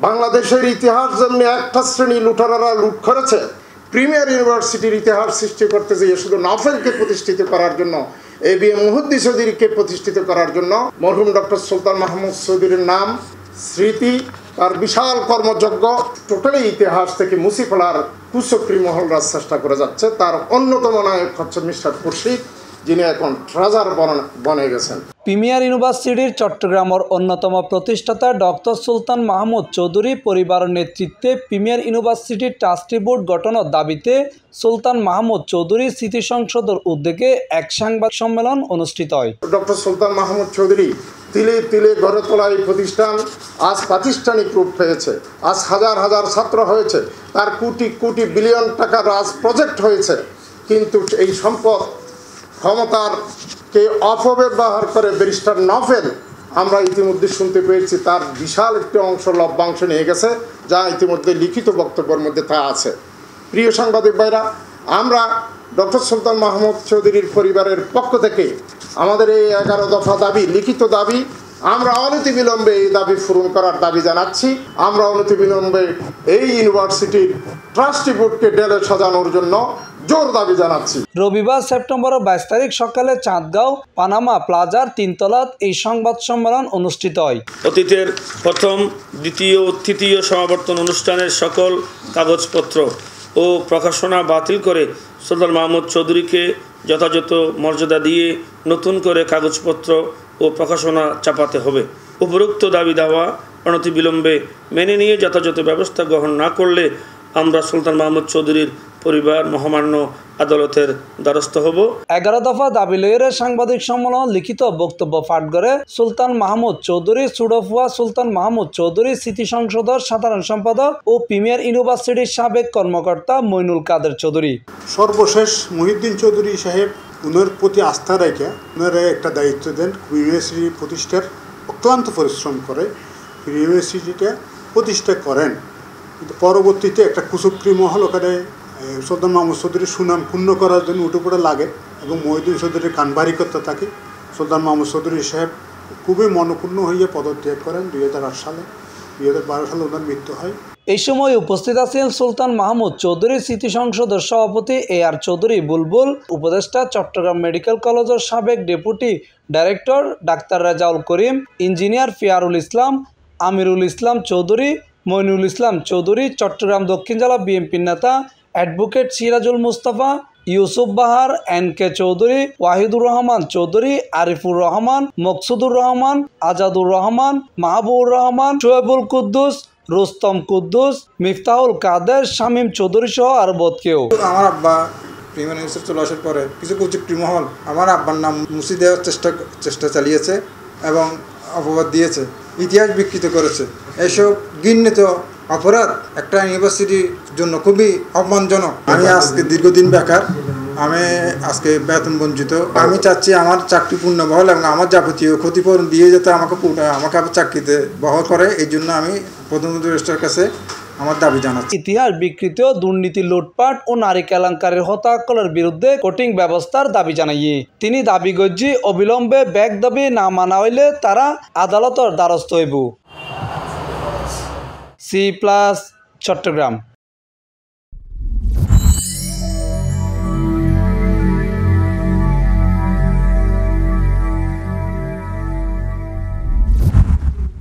বাংলাদেশের ইতিহাস যেমনি একটা শ্রেণী লুটারারা লুট করেছে, প্রিমিয়ার ইউনিভার্সিটির ইতিহাস সৃষ্টি করতে যেয়ে শুধু নফেলকে প্রতিষ্ঠিত করার জন্য, ABM মুহিউদ্দিন চৌধুরীকে প্রতিষ্ঠিত করার জন্য মরহুম ডক্টর সুলতান মাহমুদ চৌধুরীর নাম, স্মৃতি, তার বিশাল কর্মযজ্ঞ টোটালি ইতিহাস থেকে মুছে ফেলার কুচক্রী মহলরা চেষ্টা করে যাচ্ছে। তার অন্যতম নায়ক হচ্ছে মিস্টার খুরশিদ, যিনি এখন ট্রেজার বনে গেছেন। প্রিমিয়ার ইউনিভার্সিটির চট্টগ্রামের অন্যতম প্রতিষ্ঠাতা ডক্টর সুলতান মাহমুদ চৌধুরী পরিবারের নেতৃত্বে প্রিমিয়ার ইউনিভার্সিটির ট্রাস্টি বোর্ড গঠনের দাবিতে সুলতান মাহমুদ চৌধুরী স্মৃতি সংসদের উদ্যোগে এক সাংবাদিক সম্মেলন অনুষ্ঠিত হয়। ডক্টর সুলতান মাহমুদ চৌধুরী তিলে তিলে গড়ে তোলা এই প্রতিষ্ঠান আজ প্রাতিষ্ঠানিক রূপ পেয়েছে, আজ হাজার হাজার ছাত্র হয়েছে, তার কোটি কোটি বিলিয়ন টাকার আজ প্রজেক্ট হয়েছে। কিন্তু এই সম্পদ ক্ষমতারকে অপব্যবহার করে ব্যারিস্টার নফেল, আমরা ইতিমধ্যে শুনতে পেয়েছি তার বিশাল একটি অংশ লভ্যাংশ নিয়ে গেছে, যা ইতিমধ্যে লিখিত বক্তব্যের মধ্যে তা আছে। প্রিয় সাংবাদিক ভাইরা, আমরা ডক্টর সুলতান মাহমুদ চৌধুরীর পরিবারের পক্ষ থেকে আমাদের এই 11 দফা দাবি, লিখিত দাবি, আমরা অনতিবিলম্বে এই দাবি পূরণ করার দাবি জানাচ্ছি। আমরা অনতিবিলম্বে এই ইউনিভার্সিটির ট্রাস্টি বোর্ডকে ডেলে সাজানোর জন্য জোর দাবি জানাচ্ছি। রবিবার সেপ্টেম্বরের 22 তারিখ সকালে চাঁদগাঁও পানামা প্লাজার 3 তলাত এই সংবাদ সম্মেলন অনুষ্ঠিত হয়। অতীতের প্রথম, দ্বিতীয় ও তৃতীয় সমাবর্তন অনুষ্ঠানের সকল কাগজপত্র ও প্রকাশনা বাতিল করে সুলতান মাহমুদ চৌধুরীকে যথাযথ মর্যাদা দিয়ে নতুন করে কাগজপত্র ও প্রকাশনা চাপাতে হবে। উপরোক্ত দাবি দাওয়া অনতিবিলম্বে মেনে নিয়ে যথাযথ ব্যবস্থা গ্রহণ না করলে আমরা সুলতান মাহমুদ চৌধুরীর পরিবার মহামান্য আদালতের দ্বারস্থ হব। 11 দফা দাবি লইয়ে সাংবাদিক সম্মেলন লিখিত বক্তব্য পাঠ করে সুলতান মাহমুদ চৌধুরী, সুডফুয়া সুলতান মাহমুদ চৌধুরী স্মৃতি সংসদের সাধারণ সম্পাদক ও প্রিমিয়ার ইউনিভার্সিটির সাবেক কর্মকর্তা মইনুল কাদের চৌধুরী। সর্বশেষ মুহিউদ্দিন চৌধুরী সাহেব উনার প্রতি আস্থা রেখে ওনারা একটা দায়িত্ব দেন, ইউনিভার্সিটি প্রতিষ্ঠার অক্লান্ত পরিশ্রম করে ইউনিভার্সিটিটা প্রতিষ্ঠা করেন। কিন্তু পরবর্তীতে একটা কুচক্রী মহল ওখানে সুলতান মাহমুদ চৌধুরীর সুনাম ক্ষুণ্ণ করার জন্য উঠে পড়ে লাগে এবং মুহিউদ্দিন চৌধুরীর কানবারি করতে থাকে। সুলতান মাহমুদ চৌধুরী সাহেব খুবই মনক্ষুণ্ণ হয়ে পদত্যাগ করেন 2008 সালে। 2012 সালে ওনার মৃত্যু হয়। এই সময় উপস্থিত আছেন সুলতান মাহমুদ চৌধুরী স্মৃতি সংসদের সভাপতি AR চৌধুরী বুলবুল, উপদেষ্টা চট্টগ্রাম মেডিকেল কলেজের সাবেক deputy director doctor Rezaul Karim, engineer ফিয়ারুল ইসলাম, আমিরুল ইসলাম চৌধুরী, মইনুল ইসলাম চৌধুরী, চট্টগ্রাম দক্ষিণ জেলা বিএনপির নেতা অ্যাডভোকেট সিরাজুল মুস্তাফা, ইউসুফ বাহার, NK চৌধুরী, ওয়াহিদুর রহমান চৌধুরী, আরিফুর রহমান, মকসুদুর রহমান, আজাদুর রহমান, মাহবুবুর রহমান, শোয়েবুল কুদ্দুস, রুস্তম কুদ্দুস, মিফতাহুল কাদের, শামীম চৌধুরী সহ আরো বহুত কেউ। আমার আব্বা প্রিমিয়ার ইউনিভার্সিটি চলে আসার পরে কিছু কুচক্রী মহল আমার আব্বার নাম মুছে দেওয়ার চেষ্টা চালিয়েছে এবং অপবাদ দিয়েছে, ইতিহাস বিকৃত করেছে। এসব ঘৃণিত অপরাধ একটা ইউনিভার্সিটির জন্য খুবই অপমানজনক। আমি আজকে দীর্ঘদিন বেকার, আমি আজকে বেতন বঞ্চিত। আমি চাচ্ছি আমার চাকরি পূর্ণ বহাল এবং আমার যাবতীয় ক্ষতিপূরণ দিয়ে যাতে আমাকে আবার চাকরিতে বহাল করে। এই জন্য আমি প্রধানমন্ত্রী রেজিস্ট্রার কাছে আমার দাবি জানাচ্ছি। ইতিহাস বিকৃত, দুর্নীতি, লুটপাট ও নারী কেলেঙ্কারির হত্যাকলের বিরুদ্ধে কঠিন ব্যবস্থার দাবি জানাইয়ে তিনি দাবি গজ্জি অবিলম্বে ব্যাগ দাবি না মানা হইলে তারা আদালতের দ্বারস্থ হইব। C+ চট্টগ্রাম।